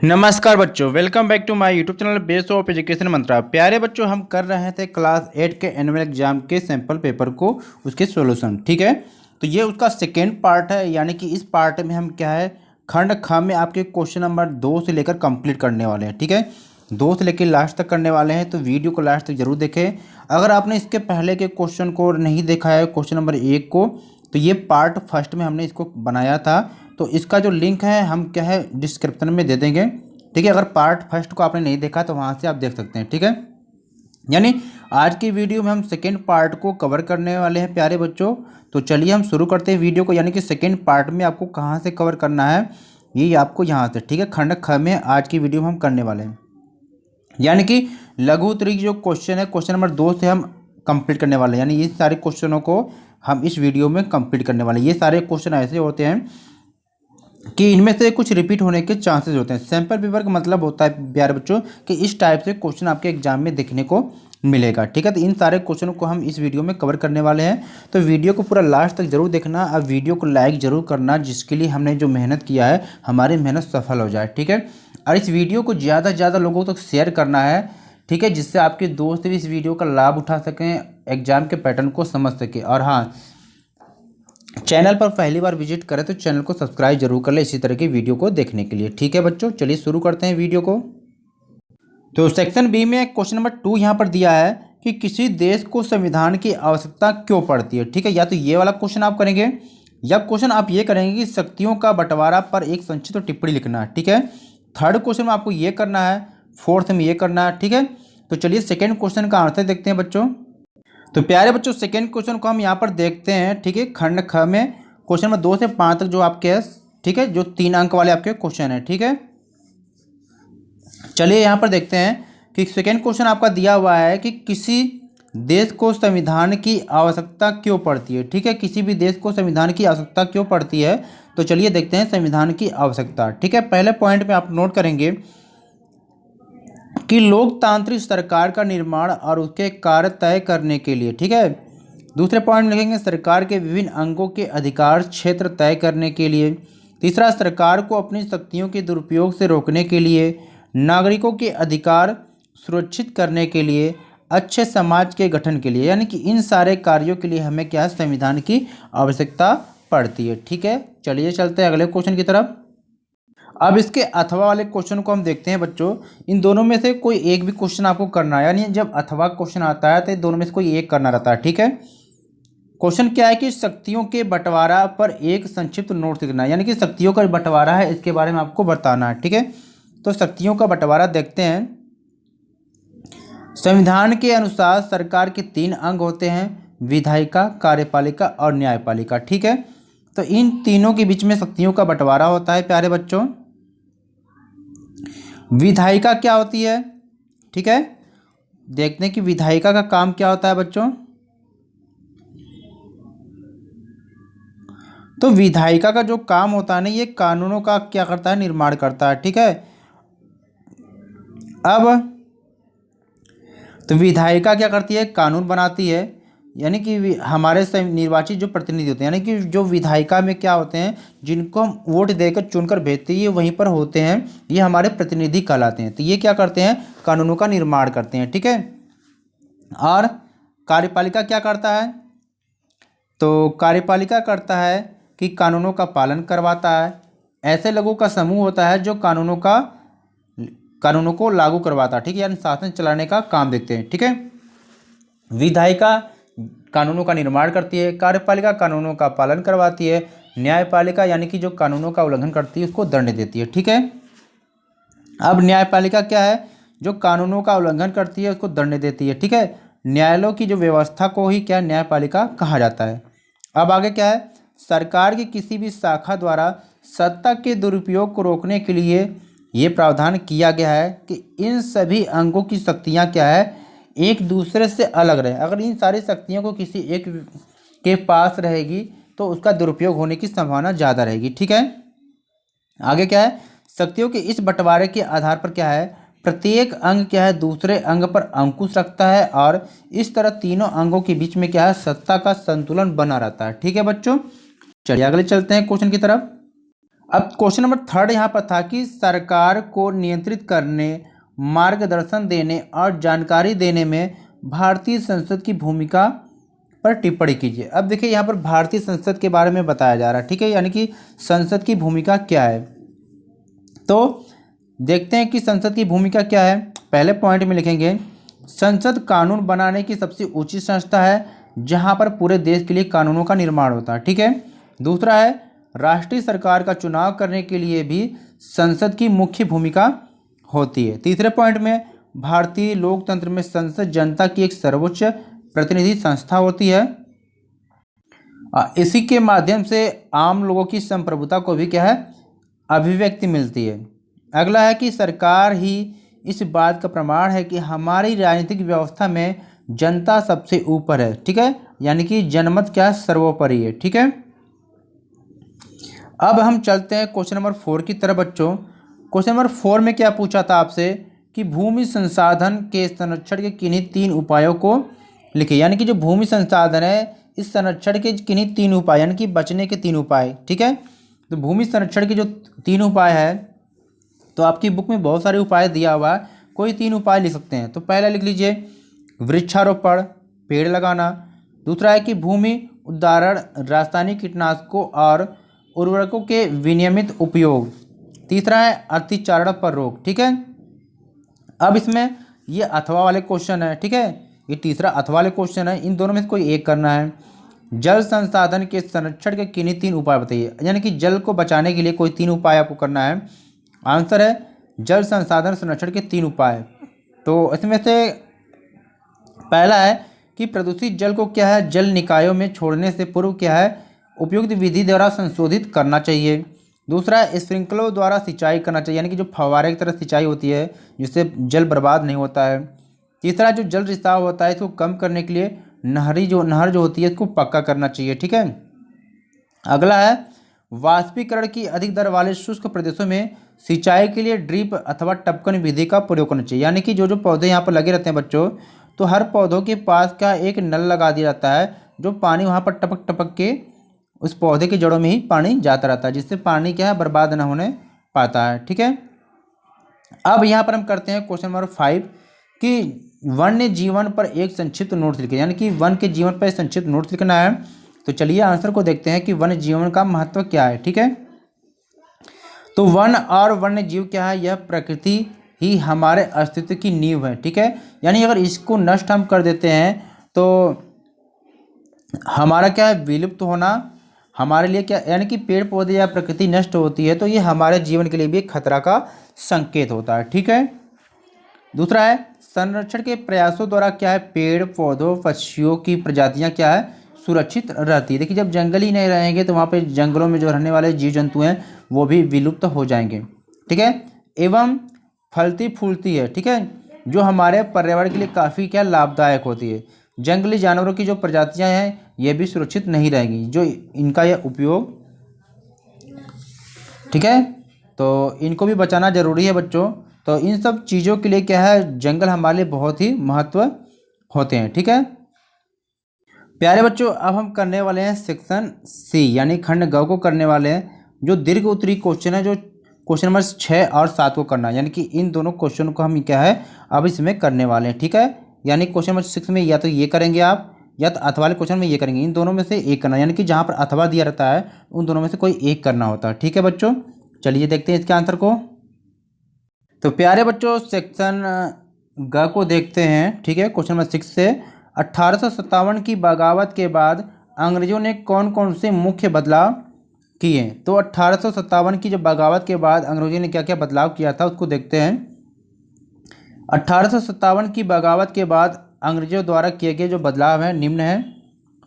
नमस्कार बच्चों, welcome back to my YouTube channel base of education Mantra. प्यारे बच्चों, हम कर रहे थे क्लास 8 के एनुअल एग्जाम के सैंपल पेपर को, उसके सॉल्यूशन। ठीक है, तो ये उसका सेकेंड पार्ट है, यानी कि इस पार्ट में हम क्या है, खंड ख में आपके क्वेश्चन नंबर 2 से लेकर कंप्लीट करने वाले हैं। ठीक है, 2 से लेकर लास्ट तक करने वाले हैं, तो वीडियो को लास्ट तक जरूर देखें। अगर आपने इसके पहले के क्वेश्चन को नहीं देखा है, क्वेश्चन नंबर 1 को, तो ये पार्ट फर्स्ट में हमने इसको बनाया था, तो इसका जो लिंक है हम क्या है डिस्क्रिप्शन में दे देंगे। ठीक है, अगर पार्ट फर्स्ट को आपने नहीं देखा तो वहाँ से आप देख सकते हैं। ठीक है, यानी आज की वीडियो में हम सेकेंड पार्ट को कवर करने वाले हैं प्यारे बच्चों। तो चलिए हम शुरू करते हैं वीडियो को, यानी कि सेकेंड पार्ट में आपको कहाँ से कवर करना है, ये आपको यहाँ से। ठीक है, खंड ख में आज की वीडियो में हम करने वाले हैं, यानी कि लघु उत्तरी जो क्वेश्चन है, क्वेश्चन नंबर 2 से हम कंप्लीट करने वाले हैं। यानी ये सारे क्वेश्चनों को हम इस वीडियो में कंप्लीट करने वाले हैं। ये सारे क्वेश्चन ऐसे होते हैं कि इनमें से कुछ रिपीट होने के चांसेस होते हैं। सैंपल पेपर का मतलब होता है प्यारे बच्चों कि इस टाइप से क्वेश्चन आपके एग्जाम में देखने को मिलेगा। ठीक है, तो इन सारे क्वेश्चनों को हम इस वीडियो में कवर करने वाले हैं, तो वीडियो को पूरा लास्ट तक जरूर देखना और वीडियो को लाइक जरूर करना, जिसके लिए हमने जो मेहनत किया है हमारी मेहनत सफल हो जाए। ठीक है, और इस वीडियो को ज़्यादा से ज़्यादा लोगों तक शेयर करना है। ठीक है, जिससे आपके दोस्त भी इस वीडियो का लाभ उठा सकें, एग्जाम के पैटर्न को समझ सकें। और हाँ, चैनल पर पहली बार विजिट करें तो चैनल को सब्सक्राइब जरूर कर ले इसी तरह की वीडियो को देखने के लिए। ठीक है बच्चों, चलिए शुरू करते हैं वीडियो को। तो सेक्शन बी में क्वेश्चन नंबर 2 यहाँ पर दिया है कि किसी देश को संविधान की आवश्यकता क्यों पड़ती है। ठीक है, या तो ये वाला क्वेश्चन आप करेंगे, या क्वेश्चन आप ये करेंगे कि शक्तियों का बंटवारा पर एक संक्षिप्त टिप्पणी लिखना है। ठीक है, थर्ड क्वेश्चन में आपको ये करना है, फोर्थ में ये करना है। ठीक है, तो चलिए सेकेंड क्वेश्चन का आंसर देखते हैं बच्चों। तो प्यारे बच्चों, सेकेंड क्वेश्चन को हम यहाँ पर देखते हैं। ठीक है, खंड ख में क्वेश्चन नंबर 2 से 5 तक जो आपके है, ठीक है, जो 3 अंक वाले आपके क्वेश्चन है। ठीक है, चलिए यहाँ पर देखते हैं कि सेकेंड क्वेश्चन आपका दिया हुआ है कि किसी देश को संविधान की आवश्यकता क्यों पड़ती है। ठीक है, किसी भी देश को संविधान की आवश्यकता क्यों पड़ती है, तो चलिए देखते हैं संविधान की आवश्यकता। ठीक है, पहले पॉइंट में आप नोट करेंगे कि लोकतांत्रिक सरकार का निर्माण और उसके कार्य तय करने के लिए। ठीक है, दूसरे पॉइंट में लिखेंगे सरकार के विभिन्न अंगों के अधिकार क्षेत्र तय करने के लिए। तीसरा, सरकार को अपनी शक्तियों के दुरुपयोग से रोकने के लिए, नागरिकों के अधिकार सुरक्षित करने के लिए, अच्छे समाज के गठन के लिए। यानी कि इन सारे कार्यों के लिए हमें क्या संविधान की आवश्यकता पड़ती है। ठीक है, चलिए चलते हैं अगले क्वेश्चन की तरफ। अब इसके अथवा वाले क्वेश्चन को हम देखते हैं बच्चों। इन दोनों में से कोई एक भी क्वेश्चन आपको करना है, यानी जब अथवा क्वेश्चन आता है तो दोनों में से कोई एक करना रहता है। ठीक है, क्वेश्चन क्या है कि शक्तियों के बंटवारा पर एक संक्षिप्त नोट लिखना है, यानी कि शक्तियों का बंटवारा है इसके बारे में आपको बताना है। ठीक है, तो शक्तियों का बंटवारा देखते हैं। संविधान के अनुसार सरकार के 3 अंग होते हैं, विधायिका, कार्यपालिका और न्यायपालिका। ठीक है, तो इन तीनों के बीच में शक्तियों का बंटवारा होता है प्यारे बच्चों। विधायिका क्या होती है, ठीक है, देखते हैं कि विधायिका का काम क्या होता है बच्चों। तो विधायिका का जो काम होता है ना, ये कानूनों का क्या करता है, निर्माण करता है। ठीक है, अब तो विधायिका क्या करती है, कानून बनाती है, यानी कि हमारे निर्वाचित जो प्रतिनिधि होते हैं, यानी कि जो विधायिका में क्या होते हैं, जिनको हम वोट देकर चुनकर भेजते हैं, ये वहीं पर होते हैं, ये हमारे प्रतिनिधि कहलाते हैं। तो ये क्या करते हैं, कानूनों का निर्माण करते हैं। ठीक है, और कार्यपालिका क्या करता है, तो कार्यपालिका करता है कि कानूनों का पालन करवाता है। ऐसे लोगों का समूह होता है जो कानूनों को लागू करवाता है। ठीक है, यानी शासन चलाने का काम देखते हैं। ठीक है, विधायिका कानूनों का निर्माण करती है, कार्यपालिका कानूनों का पालन करवाती है, न्यायपालिका यानी कि जो कानूनों का उल्लंघन करती है उसको दंड देती है। ठीक है, अब न्यायपालिका क्या है, जो कानूनों का उल्लंघन करती है उसको दंड देती है। ठीक है, न्यायालयों की जो व्यवस्था को ही क्या न्यायपालिका कहा जाता है। अब आगे क्या है, सरकार की किसी भी शाखा द्वारा सत्ता के दुरुपयोग को रोकने के लिए ये प्रावधान किया गया है कि इन सभी अंगों की शक्तियाँ क्या है, एक दूसरे से अलग रहे। अगर इन सारी शक्तियों को किसी एक के पास रहेगी तो उसका दुरुपयोग होने की संभावना ज़्यादा रहेगी। ठीक है, आगे क्या है, शक्तियों के इस बंटवारे के आधार पर क्या है, प्रत्येक अंग क्या है दूसरे अंग पर अंकुश रखता है, और इस तरह तीनों अंगों के बीच में क्या है, सत्ता का संतुलन बना रहता है। ठीक है बच्चों, चलिए अगले चलते हैं क्वेश्चन की तरफ। अब क्वेश्चन नंबर थर्ड यहाँ पर था कि सरकार को नियंत्रित करने, मार्गदर्शन देने और जानकारी देने में भारतीय संसद की भूमिका पर टिप्पणी कीजिए। अब देखिए यहाँ पर भारतीय संसद के बारे में बताया जा रहा है, ठीक है, यानी कि संसद की भूमिका क्या है। तो देखते हैं कि संसद की भूमिका क्या है। पहले पॉइंट में लिखेंगे, संसद कानून बनाने की सबसे ऊंची संस्था है जहां पर पूरे देश के लिए कानूनों का निर्माण होता है, ठीक है। दूसरा है, राष्ट्रीय सरकार का चुनाव करने के लिए भी संसद की मुख्य भूमिका होती है। तीसरे पॉइंट में, भारतीय लोकतंत्र में संसद जनता की एक सर्वोच्च प्रतिनिधि संस्था होती है। इसी के माध्यम से आम लोगों की संप्रभुता को भी क्या है, अभिव्यक्ति मिलती है। अगला है कि सरकार ही इस बात का प्रमाण है कि हमारी राजनीतिक व्यवस्था में जनता सबसे ऊपर है, ठीक है, यानी कि जनमत क्या सर्वोपरि है, ठीक है। अब हम चलते हैं क्वेश्चन नंबर 4 की तरफ बच्चों। क्वेश्चन नंबर 4 में क्या पूछा था आपसे कि भूमि संसाधन के संरक्षण के किन्हीं 3 उपायों को लिखिए, यानी कि जो भूमि संसाधन है इस संरक्षण के किन्हीं 3 उपाय, यानी कि बचने के 3 उपाय, ठीक है। तो भूमि संरक्षण के जो 3 उपाय है, तो आपकी बुक में बहुत सारे उपाय दिया हुआ है, कोई 3 उपाय लिख सकते हैं। तो पहला लिख लीजिए वृक्षारोपण, पेड़ लगाना। दूसरा है कि भूमि उद्धारण, रासायनिक कीटनाशकों और उर्वरकों के विनियमित उपयोग। तीसरा है अतिचारण पर रोक, ठीक है। अब इसमें ये अथवा वाले क्वेश्चन है, ठीक है, ये तीसरा अथवा वाले क्वेश्चन है, इन दोनों में से कोई एक करना है। जल संसाधन के संरक्षण के किन्हीं 3 उपाय बताइए, यानी कि जल को बचाने के लिए कोई 3 उपाय आपको करना है। आंसर है जल संसाधन संरक्षण के 3 उपाय। तो इसमें से पहला है कि प्रदूषित जल को क्या है, जल निकायों में छोड़ने से पूर्व क्या है, उपयुक्त विधि द्वारा संशोधित करना चाहिए। दूसरा है स्प्रिंकलों द्वारा सिंचाई करना चाहिए, यानी कि जो फव्वारे की तरह सिंचाई होती है जिससे जल बर्बाद नहीं होता है। तीसरा जो जल रिसाव होता है इसको कम करने के लिए नहर जो होती है इसको पक्का करना चाहिए, ठीक है। अगला है वाष्पीकरण की अधिक दर वाले शुष्क प्रदेशों में सिंचाई के लिए ड्रिप अथवा टपकन विधि का प्रयोग करना चाहिए, यानी कि जो पौधे यहाँ पर लगे रहते हैं बच्चों, तो हर पौधों के पास क्या एक नल लगा दिया जाता है, जो पानी वहाँ पर टपक टपक के उस पौधे की जड़ों में ही पानी जाता रहता है, जिससे पानी क्या है बर्बाद न होने पाता है, ठीक है। अब यहाँ पर हम करते हैं क्वेश्चन नंबर 5 कि वन्य जीवन पर एक संक्षिप्त नोट लिखें, यानी कि वन के जीवन पर संक्षिप्त नोट लिखना है। तो चलिए आंसर को देखते हैं कि वन्य जीवन का महत्व क्या है, ठीक है। तो वन और वन्य जीव क्या है, यह प्रकृति ही हमारे अस्तित्व की नींव है, ठीक है। यानी अगर इसको नष्ट हम कर देते हैं तो हमारा क्या है, विलुप्त होना हमारे लिए क्या, यानी कि पेड़ पौधे या प्रकृति नष्ट होती है तो ये हमारे जीवन के लिए भी एक खतरा का संकेत होता है, ठीक है। दूसरा है संरक्षण के प्रयासों द्वारा क्या है, पेड़ पौधों पक्षियों की प्रजातियां क्या है, सुरक्षित रहती है। देखिए जब जंगल ही नहीं रहेंगे तो वहाँ पे जंगलों में जो रहने वाले जीव जंतु हैं वो भी विलुप्त हो जाएंगे, ठीक है। एवं फलती फूलती है, ठीक है, जो हमारे पर्यावरण के लिए काफ़ी क्या लाभदायक होती है। जंगली जानवरों की जो प्रजातियां हैं ये भी सुरक्षित नहीं रहेंगी, जो इनका यह उपयोग, ठीक है, तो इनको भी बचाना जरूरी है बच्चों। तो इन सब चीज़ों के लिए क्या है, जंगल हमारे लिए बहुत ही महत्व होते हैं, ठीक है। प्यारे बच्चों अब हम करने वाले हैं सेक्शन सी, यानी खंड ग को करने वाले हैं। जो दीर्घ उत्तरी क्वेश्चन है, जो क्वेश्चन नंबर 6 और 7 को करना है, यानी कि इन दोनों क्वेश्चन को हम क्या है अब इसमें करने वाले हैं, ठीक है। यानी क्वेश्चन नंबर 6 में या तो ये करेंगे आप, या तो अथवा वाले क्वेश्चन में ये करेंगे, इन दोनों में से एक करना, यानी कि जहाँ पर अथवा दिया रहता है उन दोनों में से कोई एक करना होता है, ठीक है बच्चों। चलिए देखते हैं इसके आंसर को। तो प्यारे बच्चों सेक्शन ग को देखते हैं, ठीक है। क्वेश्चन नंबर 6 से 1857 की बगावत के बाद अंग्रेजों ने कौन कौन से मुख्य बदलाव किए। तो 1857 की जो बगावत के बाद अंग्रेजों ने क्या क्या बदलाव किया था उसको देखते हैं। 1857 की बगावत के बाद अंग्रेजों द्वारा किए गए जो बदलाव हैं निम्न हैं।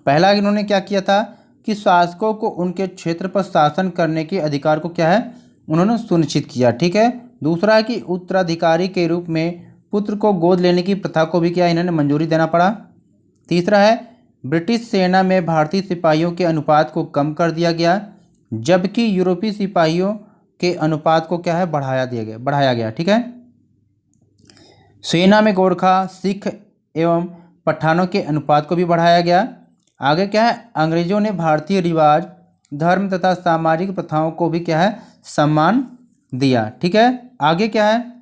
पहला इन्होंने क्या किया था कि शासकों को उनके क्षेत्र पर शासन करने के अधिकार को क्या है उन्होंने सुनिश्चित किया, ठीक है। दूसरा है कि उत्तराधिकारी के रूप में पुत्र को गोद लेने की प्रथा को भी क्या इन्होंने मंजूरी देना पड़ा। तीसरा है ब्रिटिश सेना में भारतीय सिपाहियों के अनुपात को कम कर दिया गया, जबकि यूरोपीय सिपाहियों के अनुपात को क्या है बढ़ाया गया, ठीक है। सेना में गोरखा सिख एवं पठानों के अनुपात को भी बढ़ाया गया। आगे क्या है अंग्रेजों ने भारतीय रिवाज धर्म तथा सामाजिक प्रथाओं को भी क्या है सम्मान दिया। ठीक है, आगे क्या है,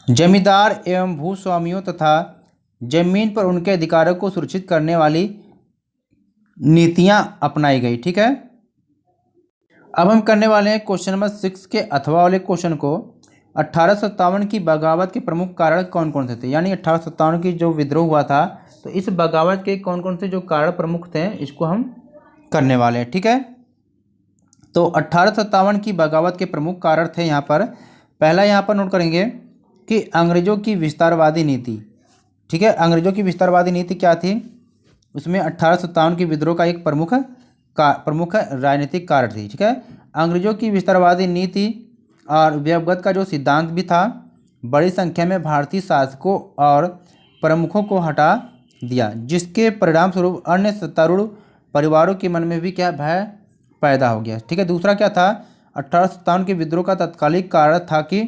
जमींदार एवं भूस्वामियों तथा जमीन पर उनके अधिकारों को सुरक्षित करने वाली नीतियां अपनाई गई। ठीक है, अब हम करने वाले हैं क्वेश्चन नंबर 6 के अथवा वाले क्वेश्चन को। 1857 की बगावत के प्रमुख कारण कौन कौन से थे, यानी 1857 की जो विद्रोह हुआ था, तो इस बगावत के कौन कौन से जो कारण प्रमुख थे, इसको हम करने वाले हैं। ठीक है, तो 1857 की बगावत के प्रमुख कारण थे यहाँ पर, पहला यहाँ पर नोट करेंगे कि अंग्रेज़ों की विस्तारवादी नीति। ठीक है, अंग्रेज़ों की विस्तारवादी नीति क्या थी, उसमें 1857 की विद्रोह का एक प्रमुख राजनीतिक कारण थी। ठीक है, अंग्रेज़ों की विस्तारवादी नीति और व्यवगत का जो सिद्धांत भी था, बड़ी संख्या में भारतीय शासकों और प्रमुखों को हटा दिया, जिसके परिणाम स्वरूप अन्य सत्तारूढ़ परिवारों के मन में भी क्या भय पैदा हो गया। ठीक है, दूसरा क्या था, 1857 के विद्रोह का तत्कालिक कारण था कि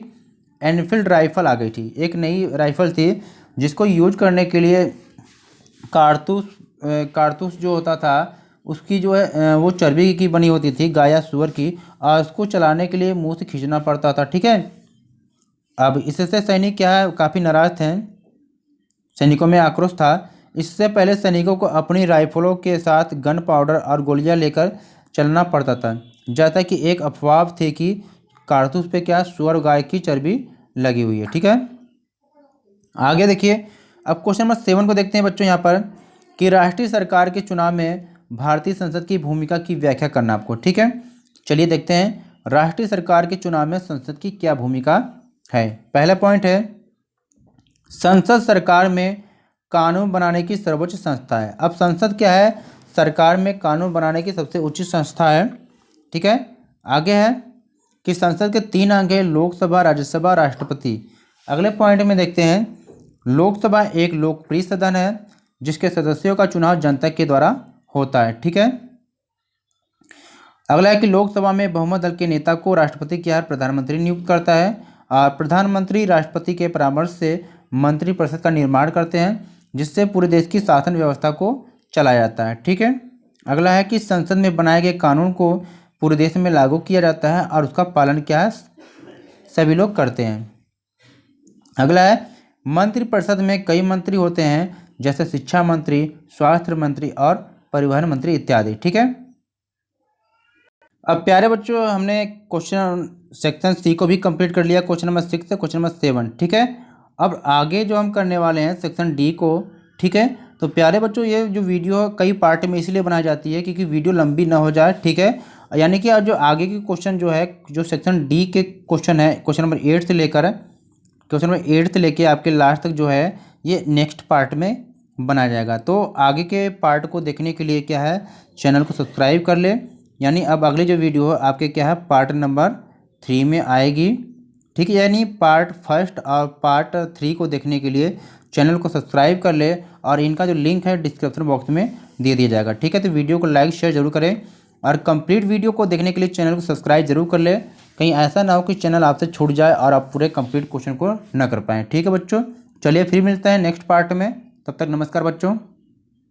एनफील्ड राइफल आ गई थी, एक नई राइफल थी जिसको यूज करने के लिए कारतूस जो होता था उसकी जो है वो चर्बी की बनी होती थी, गाय या सूअर की, और उसको चलाने के लिए मुंह से खींचना पड़ता था। ठीक है, अब इससे सैनिक क्या है काफ़ी नाराज थे, सैनिकों में आक्रोश था। इससे पहले सैनिकों को अपनी राइफलों के साथ गन पाउडर और गोलियां लेकर चलना पड़ता था, जैसा कि एक अफवाह थी कि कारतूस पे क्या सूअर गाय की चर्बी लगी हुई है। ठीक है, आगे देखिए, अब क्वेश्चन नंबर 7 को देखते हैं बच्चों यहाँ पर, कि राष्ट्रीय सरकार के चुनाव में भारतीय संसद की भूमिका की व्याख्या करना आपको। ठीक है, चलिए देखते हैं राष्ट्रीय सरकार के चुनाव में संसद की क्या भूमिका है। पहला पॉइंट है, संसद सरकार में कानून बनाने की सर्वोच्च संस्था है। अब संसद क्या है, सरकार में कानून बनाने की सबसे उच्च संस्था है। ठीक है, आगे है कि संसद के 3 अंग है, लोकसभा, राज्यसभा, राष्ट्रपति। अगले पॉइंट में देखते हैं, लोकसभा एक लोकप्रिय सदन है जिसके सदस्यों का चुनाव जनता के द्वारा होता है। ठीक है, अगला है कि लोकसभा में बहुमत दल के नेता को राष्ट्रपति के प्रधानमंत्री नियुक्त करता है, और प्रधानमंत्री राष्ट्रपति के परामर्श से मंत्रिपरिषद का निर्माण करते हैं, जिससे पूरे देश की शासन व्यवस्था को चलाया जाता है। ठीक है, अगला है कि संसद में बनाए गए कानून को पूरे देश में लागू किया जाता है और उसका पालन क्या है, सभी लोग करते हैं। अगला है, मंत्रिपरिषद में कई मंत्री होते हैं, जैसे शिक्षा मंत्री, स्वास्थ्य मंत्री और परिवहन मंत्री इत्यादि। ठीक है, अब प्यारे बच्चों हमने क्वेश्चन सेक्शन सी को भी कंप्लीट कर लिया, क्वेश्चन नंबर 6 से क्वेश्चन नंबर 7। ठीक है, अब आगे जो हम करने वाले हैं सेक्शन डी को। ठीक है, तो प्यारे बच्चों ये जो वीडियो कई पार्ट में इसलिए बनाई जाती है क्योंकि वीडियो लंबी ना हो जाए। ठीक है, यानी कि जो आगे के क्वेश्चन जो है, जो सेक्शन डी के क्वेश्चन है, क्वेश्चन नंबर 8 से लेकर आपके लास्ट तक जो है ये नेक्स्ट पार्ट में बनाया जाएगा। तो आगे के पार्ट को देखने के लिए क्या है, चैनल को सब्सक्राइब कर ले, यानी अब अगली जो वीडियो है आपके क्या है पार्ट नंबर 3 में आएगी। ठीक है, यानी पार्ट 1 और पार्ट 3 को देखने के लिए चैनल को सब्सक्राइब कर ले, और इनका जो लिंक है डिस्क्रिप्शन बॉक्स में दे दिया जाएगा। ठीक है, तो वीडियो को लाइक शेयर जरूर करें, और कंप्लीट वीडियो को देखने के लिए चैनल को सब्सक्राइब जरूर कर ले, कहीं ऐसा ना हो कि चैनल आपसे छूट जाए और आप पूरे कंप्लीट क्वेश्चन को न कर पाएँ। ठीक है बच्चों, चलिए फिर मिलते हैं नेक्स्ट पार्ट में, तब तक नमस्कार बच्चों।